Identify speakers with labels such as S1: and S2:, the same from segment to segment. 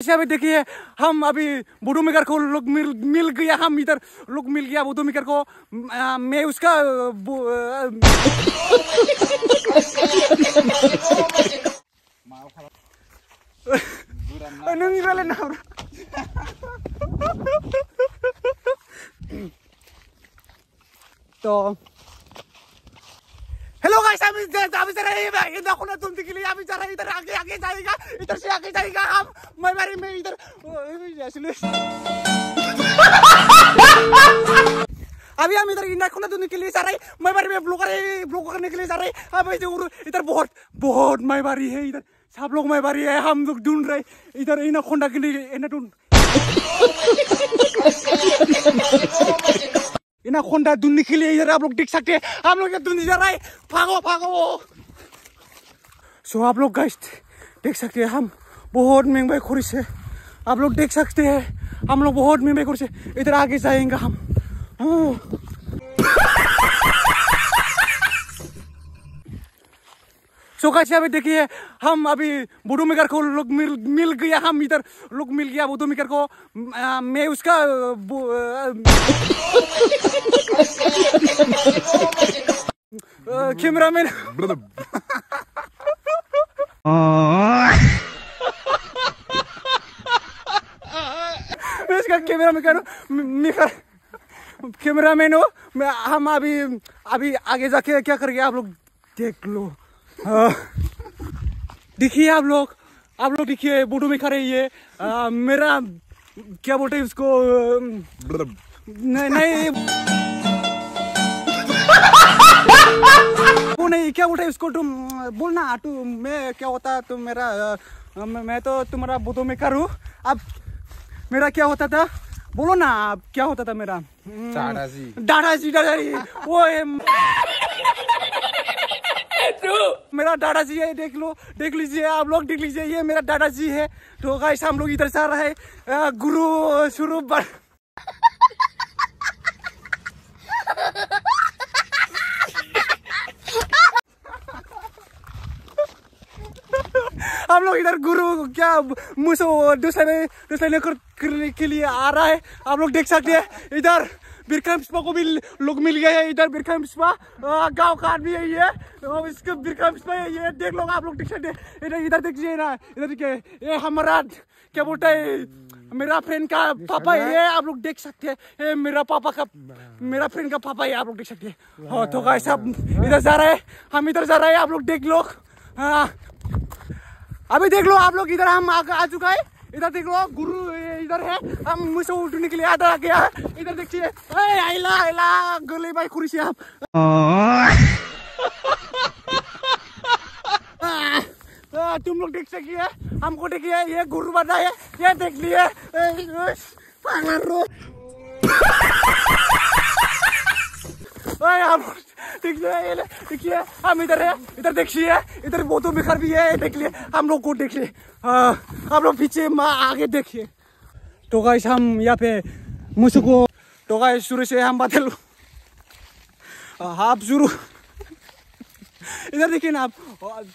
S1: अभी देखिए हम अभी बुडू मेकर को लोग मिल गया, हम इधर लोग मिल गया बुडू मेकर को। मैं उसका तो हेलो गाइस, अभी जरा ये देखो ना तुम के लिए अभी जरा इधर आगे आगे जाएगा, इधर से आगे जाएगा हम मैं बारी में इधर अभी हम इधर इनाखुना तुमने के लिए जा रहे मैं बारी में ब्लॉग करने के लिए जा रहे। अब इधर बहुत बहुत मैं बारी है, इधर सब लोग मैं बारी है, हम लोग ढूंढ रहे इधर इनाखुंडा के लिए इनाखुंडा ढूंढने के लिए इधर आप लोग देख सकते हैं। हम लोग ढूंढने जा रहे हैं, भागो भागो। सो आप लोग गाइस देख सकते हैं हम बहुत महंगा खुरिश है, आप लोग देख सकते हैं हम लोग बहुत महंगा खुरिश है, इधर आगे जाएंगे हम। सो गाइस अभी देखिए हम अभी बुडू मेकर को लोग मिल गया, हम इधर लोग मिल गया बुडू मेकर को। मैं उसका कैमरामैन इसका कैमरामैन हो। हम अभी आगे जाके क्या करेंगे आप लोग देख लो। देखिए आप लोग देखिए बुडू में खड़े ये मेरा क्या बोलते हैं उसको नहीं वो नहीं क्या बोलते हैं उसको, तुम बोलना तू मैं क्या होता तुम मेरा मैं तो तुम्हारा बुडू में करूँ। अब मेरा क्या होता था बोलो ना, अब क्या होता था मेरा दादाजी वो मेरा दादाजी है, देख लीजिए आप लोग देख लीजिए ये मेरा दादाजी है। तो गाइस हम लोग इधर से आ रहे हैं गुरु शुरू पर हम लोग इधर गुरु क्या मुझे दूसरे करने के लिए आ रहा है। आप लोग देख सकते हैं इधर बिरखम स्पा को भी लोग मिल गए हैं, इधर बिरखम स्पा गांव का आदमी है ये, इसके बिरखम स्पा है ये देख लो आप लोग देख सकते हैं। इधर देखिए ना, इधर देखिए ये हमारा क्या बोलता है मेरा फ्रेंड का पापा है, ये आप लोग देख सकते हैं ये मेरा फ्रेंड का पापा है, आप लोग देख सकते हैं। हाँ तो गाइस सब इधर जा रहे हैं, हम इधर जा रहे हैं, आप लोग देख लो। अभी देख लो आप लोग इधर हम आ चुका है, इधर देख लो गुरु इधर है, हम मुझे उठने के लिए आ गया है। इधर देखिए आइला गले भाई खुशी हम तुम लोग देख सकिए हमको देखिए ये गुरु बना है, ये देख लिए देखिए हम इधर है, इधर देखिए इधर बोतों में खर भी है, देख लिए हम लोग को देखिए आप लोग पीछे आगे देखिए। तो गाइस हम यहाँ पे मुझको को तो गाइस शुरू से हम बादल आप शुरू इधर देखिए ना आप।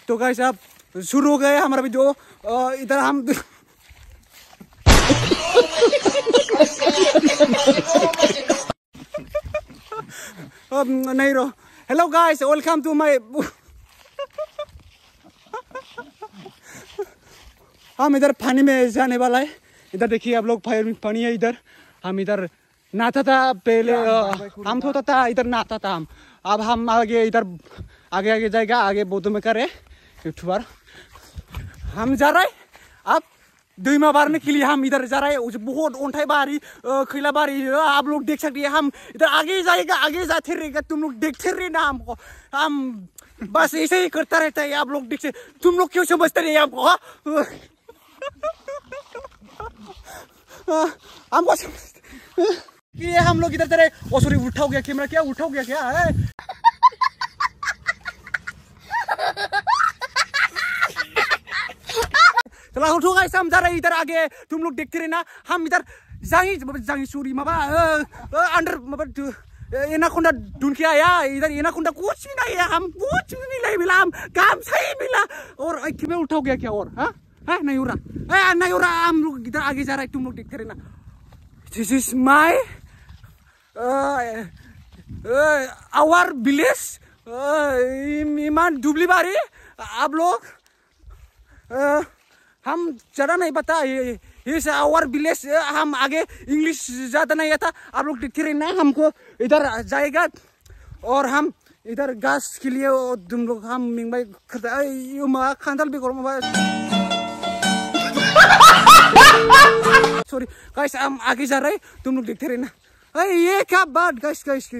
S1: तो गाइस आप शुरू हो गए हमारा वीडियो, इधर हम नहीं रो। Hello guys welcome to my हम इधर पानी में जाने वाला है, इधर देखिए आप लोग पानी है इधर। हम इधर नहाता था पहले, हम सोता था इधर नहाता था हम। अब हम आगे इधर आगे जाएगा, आगे बोधो में करे यूट्यूबर हम जा रहे अब दुईमा बारने के लिए हम इधर जा रहे हैं। बहुत ऊंचाई बारी खिला बारी आप लोग देख सकते हैं, हम इधर आगे जाएगा, आगे जाते रहेगा, तुम लोग देखते रहे ना हमको, हम बस ऐसे ही करता रहता है। आप लोग देखते तुम लोग क्यों समझते रहे हमको हमको ये हम लोग इधर चले। ओ सॉरी उठा हो गया कैमरा, क्या उठा हो गया क्या है चला उठो गाइस हम जा रहे इधर आगे, तुम लोग देखते रहे ना। हम इधर जांगी सूरी माबा अंडर एनाकोंडा ढूंढ के आया, इधर एनाकोंडा कुछ भी नहीं है, हम कुछ भी नहीं मिला, हम काम सही मिला और में उठा हो गया क्या और हाँ नहीं हो रहा, नहीं हो रहा, हम लोग इधर आगे जा रहा है, तुम लोग देखते रहना। This is my our village ईमान दुबलीबारी। आप लोग हम ज़्यादा नहीं पता, ये आवर विलेज। हम आगे इंग्लिश ज़्यादा नहीं आता, आप लोग देखते रहना। हमको इधर जाएगा और हम इधर घास के लिए तुम लोग हम मिंगबाई खांडल भी करो। सॉरी गाइस, हम आगे जा रहे हैं, तुम लोग देखते रहना। ये क्या बात गाइस, गाइस